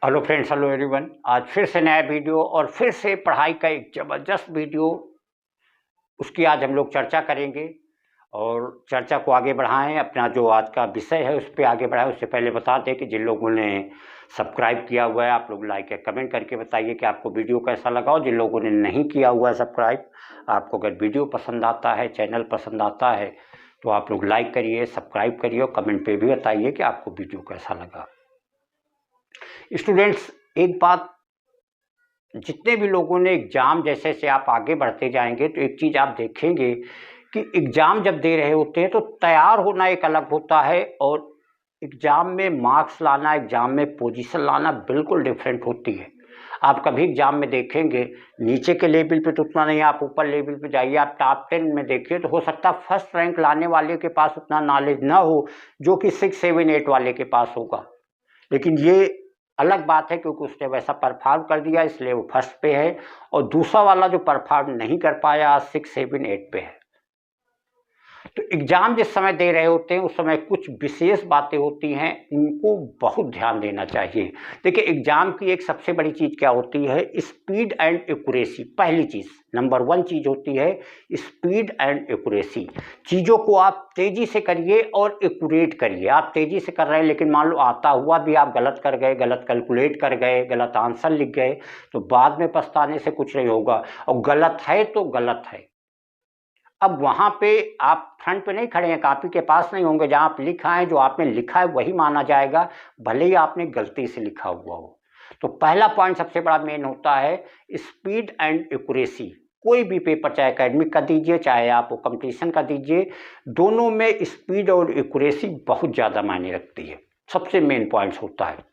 Hello friends, hello everyone. आज फिर से नया वीडियो और फिर से पढ़ाई का एक ज़बरदस्त वीडियो, उसकी आज हम लोग चर्चा करेंगे और चर्चा को आगे बढ़ाएं। अपना जो आज का विषय है उस पर आगे बढ़ाएं। उससे पहले बता दें कि जिन लोगों ने सब्सक्राइब किया हुआ है, आप लोग लाइक या कमेंट करके बताइए कि आपको वीडियो कैसा लगा। और जिन लोगों ने नहीं किया हुआ है सब्सक्राइब, आपको अगर वीडियो पसंद आता है, चैनल पसंद आता है, तो आप लोग लाइक करिए, सब्सक्राइब करिए और कमेंट पे भी बताइए कि आपको वीडियो कैसा लगा। स्टूडेंट्स, एक बात, जितने भी लोगों ने एग्ज़ाम जैसे से आप आगे बढ़ते जाएंगे तो एक चीज़ आप देखेंगे कि एग्ज़ाम जब दे रहे होते हैं तो तैयार होना एक अलग होता है और एग्ज़ाम में मार्क्स लाना, एग्ज़ाम में पोजीशन लाना बिल्कुल डिफरेंट होती है। आप कभी एग्ज़ाम में देखेंगे नीचे के लेवल पे तो उतना नहीं, आप ऊपर लेवल पे जाइए, आप टॉप 10 में देखिए तो हो सकता है फर्स्ट रैंक लाने वाले के पास उतना नॉलेज ना हो जो कि 6, 7, 8 वाले के पास होगा। लेकिन ये अलग बात है क्योंकि उसने वैसा परफॉर्म कर दिया इसलिए वो फर्स्ट पे है, और दूसरा वाला जो परफॉर्म नहीं कर पाया 6, 7, 8 पे है। तो एग्ज़ाम जिस समय दे रहे होते हैं उस समय कुछ विशेष बातें होती हैं, उनको बहुत ध्यान देना चाहिए। देखिए, एग्ज़ाम की एक सबसे बड़ी चीज़ क्या होती है? Speed and accuracy. पहली चीज़, नंबर 1 चीज़ होती है स्पीड एंड एक्यूरेसी। चीज़ों को आप तेज़ी से करिए और एक्यूरेट करिए। आप तेज़ी से कर रहे हैं लेकिन मान लो आता हुआ भी आप गलत कर गए, गलत कैलकुलेट कर गए, गलत आंसर लिख गए, तो बाद में पछताने से कुछ नहीं होगा। और गलत है तो गलत है। अब वहाँ पे आप फ्रंट पे नहीं खड़े हैं, कॉपी के पास नहीं होंगे, जहाँ आप लिखा है, जो आपने लिखा है वही माना जाएगा, भले ही आपने गलती से लिखा हुआ हो। तो पहला पॉइंट सबसे बड़ा मेन होता है स्पीड एंड एक्यूरेसी। कोई भी पेपर, चाहे एकेडमिक का दीजिए चाहे आप कंपटीशन का दीजिए, दोनों में स्पीड और एक्यूरेसी बहुत ज़्यादा मायने रखती है, सबसे मेन पॉइंट्स होता है।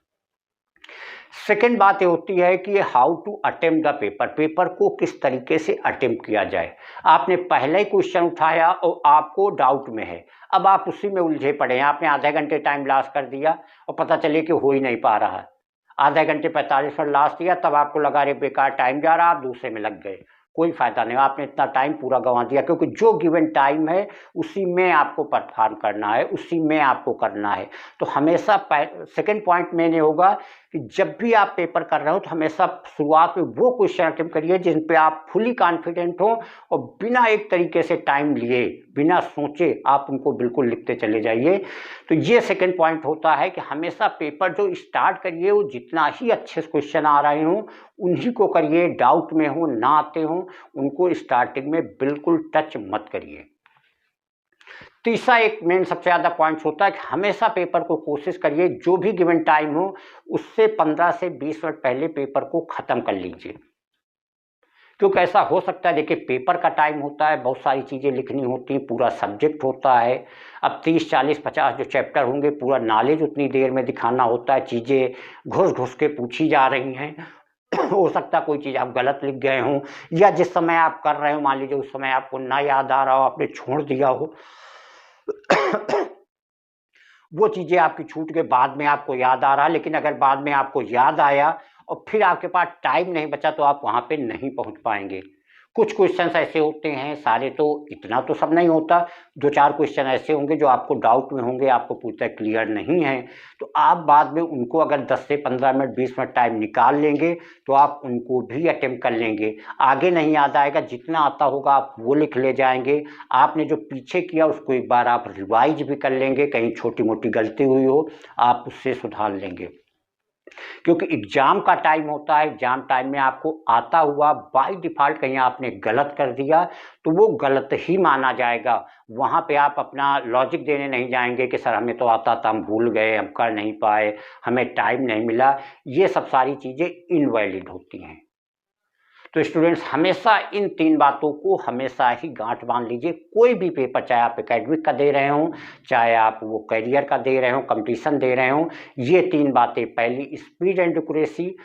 सेकेंड बात ये होती है कि how to attempt the paper. Paper को किस तरीके से अटेम्प्ट किया जाए। आपने पहले ही क्वेश्चन उठाया और आपको डाउट में है, अब आप उसी में उलझे पड़े हैं। आपने आधे घंटे टाइम लॉस कर दिया और पता चले कि हो ही नहीं पा रहा है। आधे घंटे 45 मिनट लॉस दिया, तब आपको लगा रे बेकार टाइम जा रहा, आप दूसरे में लग गए। कोई फ़ायदा नहीं, आपने इतना टाइम पूरा गंवा दिया, क्योंकि जो गिवन टाइम है उसी में आपको परफॉर्म करना है, उसी में आपको करना है। तो हमेशा सेकेंड पॉइंट मैंने होगा कि जब भी आप पेपर कर रहे हो तो हमेशा शुरुआत में वो क्वेश्चन अटेम्प्ट करिए जिन पे आप फुली कॉन्फिडेंट हो और बिना एक तरीके से टाइम लिए, बिना सोचे आप उनको बिल्कुल लिखते चले जाइए। तो ये सेकंड पॉइंट होता है कि हमेशा पेपर जो स्टार्ट करिए वो जितना ही अच्छे क्वेश्चन आ रहे हों उन्हीं को करिए। डाउट में हो, ना आते हों, उनको स्टार्टिंग में बिल्कुल टच मत करिए। तीसरा एक मेन सबसे ज़्यादा पॉइंट्स होता है कि हमेशा पेपर को कोशिश करिए जो भी गिवन टाइम हो उससे 15 से 20 मिनट पहले पेपर को ख़त्म कर लीजिए। क्योंकि ऐसा हो सकता है, देखिए पेपर का टाइम होता है, बहुत सारी चीज़ें लिखनी होती हैं, पूरा सब्जेक्ट होता है। अब 30, 40, 50 जो चैप्टर होंगे, पूरा नॉलेज उतनी देर में दिखाना होता है। चीज़ें घुस घुस के पूछी जा रही हैं। हो सकता है कोई चीज़ आप गलत लिख गए हों, या जिस समय आप कर रहे हो मान लीजिए उस समय आपको ना याद आ रहा हो, आपने छोड़ दिया हो, वो चीज़ें आपकी छूट के बाद में आपको याद आ रहा है। लेकिन अगर बाद में आपको याद आया और फिर आपके पास टाइम नहीं बचा तो आप वहाँ पे नहीं पहुँच पाएंगे। कुछ क्वेश्चंस ऐसे होते हैं, सारे तो इतना तो सब नहीं होता, 2-4 क्वेश्चन ऐसे होंगे जो आपको डाउट में होंगे, आपको पूरा क्लियर नहीं है, तो आप बाद में उनको अगर 10 से 15 मिनट 20 मिनट टाइम निकाल लेंगे तो आप उनको भी अटेम्प्ट कर लेंगे। आगे नहीं याद आएगा, जितना आता होगा आप वो लिख ले जाएंगे। आपने जो पीछे किया उसको एक बार आप रिवाइज भी कर लेंगे, कहीं छोटी मोटी गलती हुई हो आप उससे सुधार लेंगे। क्योंकि एग्ज़ाम का टाइम होता है, एग्ज़ाम टाइम में आपको आता हुआ बाय डिफ़ॉल्ट कहीं आपने गलत कर दिया तो वो गलत ही माना जाएगा। वहाँ पे आप अपना लॉजिक देने नहीं जाएंगे कि सर हमें तो आता था, हम भूल गए, हम कर नहीं पाए, हमें टाइम नहीं मिला। ये सब सारी चीज़ें इनवैलिड होती हैं। तो स्टूडेंट्स, हमेशा इन 3 बातों को हमेशा ही गांठ बांध लीजिए। कोई भी पेपर, चाहे आप एकेडमिक का दे रहे हों, चाहे आप वो करियर का दे रहे हों, कंपटीशन दे रहे हों, ये 3 बातें, पहली स्पीड एंड एक्यूरेसी,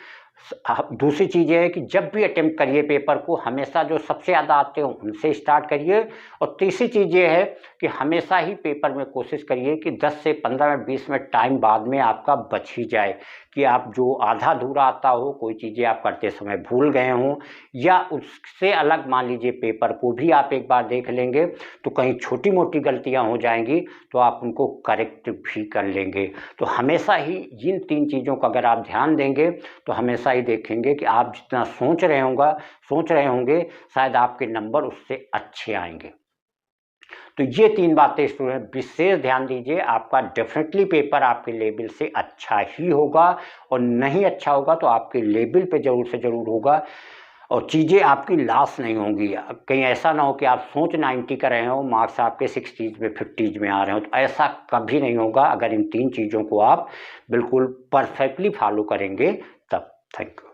दूसरी चीज़ ये है कि जब भी अटेम्प्ट करिए पेपर को, हमेशा जो सबसे ज़्यादा आते हो उनसे स्टार्ट करिए। और तीसरी चीज़ ये है कि हमेशा ही पेपर में कोशिश करिए कि 10 से 15 मिनट 20 मिनट टाइम बाद में आपका बच ही जाए, कि आप जो आधा अधूरा आता हो, कोई चीज़ें आप करते समय भूल गए हों, या उससे अलग मान लीजिए पेपर को भी आप एक बार देख लेंगे तो कहीं छोटी मोटी गलतियां हो जाएंगी तो आप उनको करेक्ट भी कर लेंगे। तो हमेशा ही इन 3 चीज़ों का अगर आप ध्यान देंगे तो हमेशा ही देखेंगे कि आप जितना सोच रहे होंगे शायद आपके नंबर उससे अच्छे आएंगे। तो ये 3 बातें स्टूडेंट विशेष ध्यान दीजिए, आपका डेफिनेटली पेपर आपके लेवल से अच्छा ही होगा, और नहीं अच्छा होगा तो आपके लेवल पे ज़रूर से ज़रूर होगा, और चीज़ें आपकी लॉस नहीं होंगी। कहीं ऐसा ना हो कि आप सोच 90 कर रहे हो, मार्क्स आपके 60s में 50s में आ रहे हो, तो ऐसा कभी नहीं होगा अगर इन 3 चीज़ों को आप बिल्कुल परफेक्टली फॉलो करेंगे तब। Thank you.